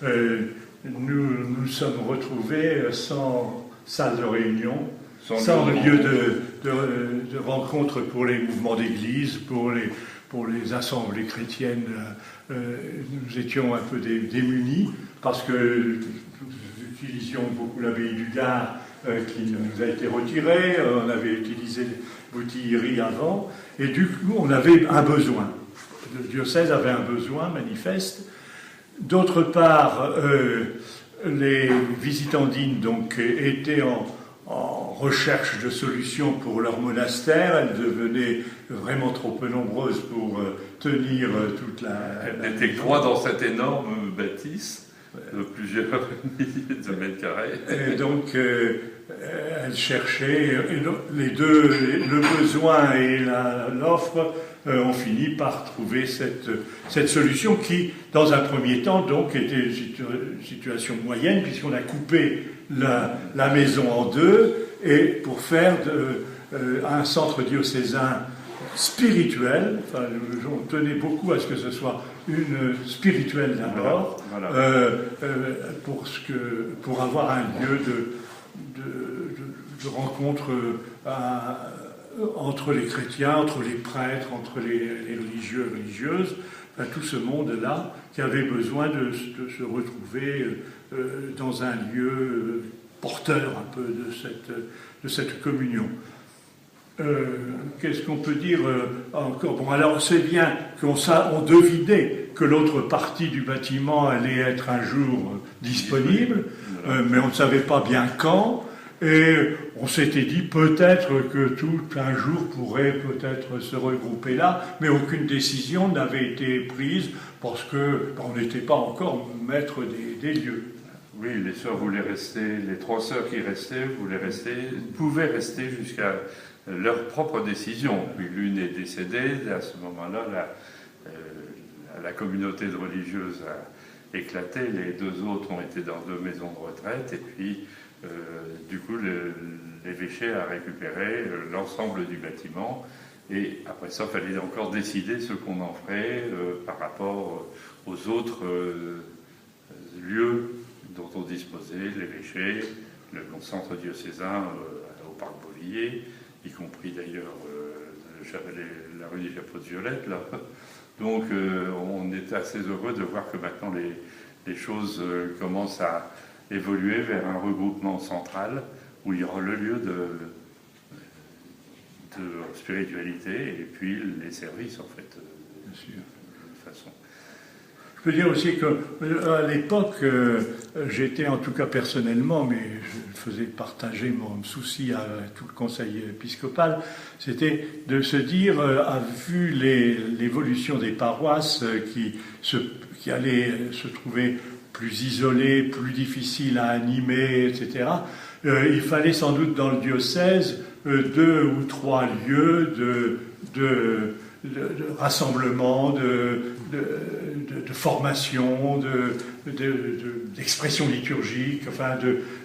nous sommes retrouvés sans salle de réunion, sans lieu de rencontre pour les mouvements d'église, pour les assemblées chrétiennes. Nous étions un peu démunis parce que nous utilisions beaucoup l'abbaye du Gard qui nous a été retirée. On avait utilisé Boutillieri avant, et du coup on avait un besoin. Le diocèse avait un besoin manifeste. D'autre part, les visitandines donc étaient en recherche de solutions pour leur monastère. Elles devenaient vraiment trop peu nombreuses pour tenir toute la... Elles étaient trois dans cette énorme bâtisse de plusieurs milliers de mètres carrés. Et donc, elles cherchaient, le besoin et l'offre ont fini par trouver cette solution qui, dans un premier temps, donc, était une situation moyenne, puisqu'on a coupé la maison en deux, et pour faire un centre diocésain spirituel. Enfin, on tenait beaucoup à ce que ce soit une spirituelle d'abord, voilà. Pour avoir un lieu de rencontre entre les chrétiens, entre les prêtres, entre les religieux et religieuses, enfin, tout ce monde-là qui avait besoin de se retrouver dans un lieu porteur un peu de cette communion. Qu'est-ce qu'on peut dire encore? Bon, alors c'est bien qu'on devinait que l'autre partie du bâtiment allait être un jour disponible, mais on ne savait pas bien quand, et on s'était dit peut-être que tout un jour pourrait peut-être se regrouper là, mais aucune décision n'avait été prise parce qu'on n'était pas encore maître des lieux. Oui, les sœurs voulaient rester, les trois sœurs qui pouvaient rester jusqu'à leur propre décision. Puis l'une est décédée, à ce moment-là, la communauté de religieuses a éclaté, les deux autres ont été dans deux maisons de retraite, et puis du coup l'évêché a récupéré l'ensemble du bâtiment, et après ça, il fallait encore décider ce qu'on en ferait par rapport aux autres lieux dont on disposait, l'évêché, le centre diocésain au parc Beauvilliers, y compris d'ailleurs la rue des Chapeaux-de-Violette, là. Donc on est assez heureux de voir que maintenant les choses commencent à évoluer vers un regroupement central où il y aura le lieu de spiritualité et puis les services, en fait, bien sûr, de façon. Je peux dire aussi qu'à l'époque, j'étais en tout cas personnellement, mais je faisais partager mon souci à tout le conseil épiscopal, c'était de se dire, à vu l'évolution des paroisses qui allaient se trouver plus isolées, plus difficiles à animer, etc., il fallait sans doute dans le diocèse 2 ou 3 lieux de rassemblement, de formation, d'expression liturgique, enfin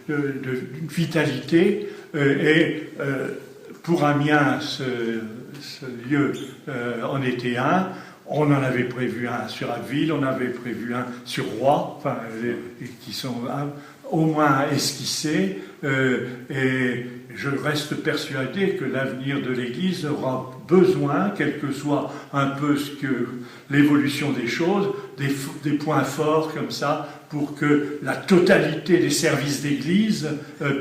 d'une vitalité. Et pour Amiens, ce lieu en était un. On en avait prévu un sur Abbeville, on avait prévu un sur Roye, enfin, qui sont au moins esquissés. Et je reste persuadé que l'avenir de l'Église aura besoin, quel que soit un peu l'évolution des choses, des points forts comme ça, pour que la totalité des services d'Église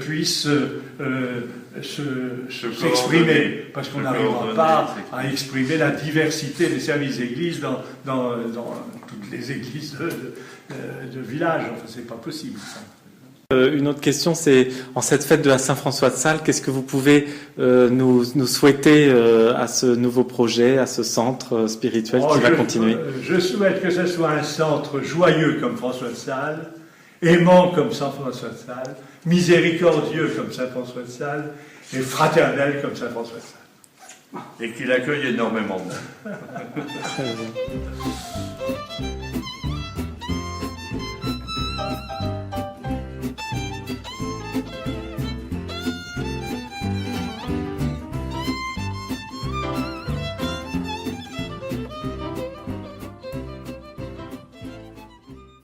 puisse s'exprimer, parce qu'on n'arrivera pas à exprimer la diversité des services d'Église dans toutes les églises de village. Enfin, c'est pas possible, ça. Une autre question, c'est en cette fête de la Saint-François de Sales, qu'est-ce que vous pouvez nous souhaiter à ce nouveau projet, à ce centre spirituel qui va continuer? Je souhaite que ce soit un centre joyeux comme François de Sales, aimant comme Saint-François de Sales, miséricordieux comme Saint-François de Sales et fraternel comme Saint-François de Sales. Et qu'il accueille énormément de monde. Très bien.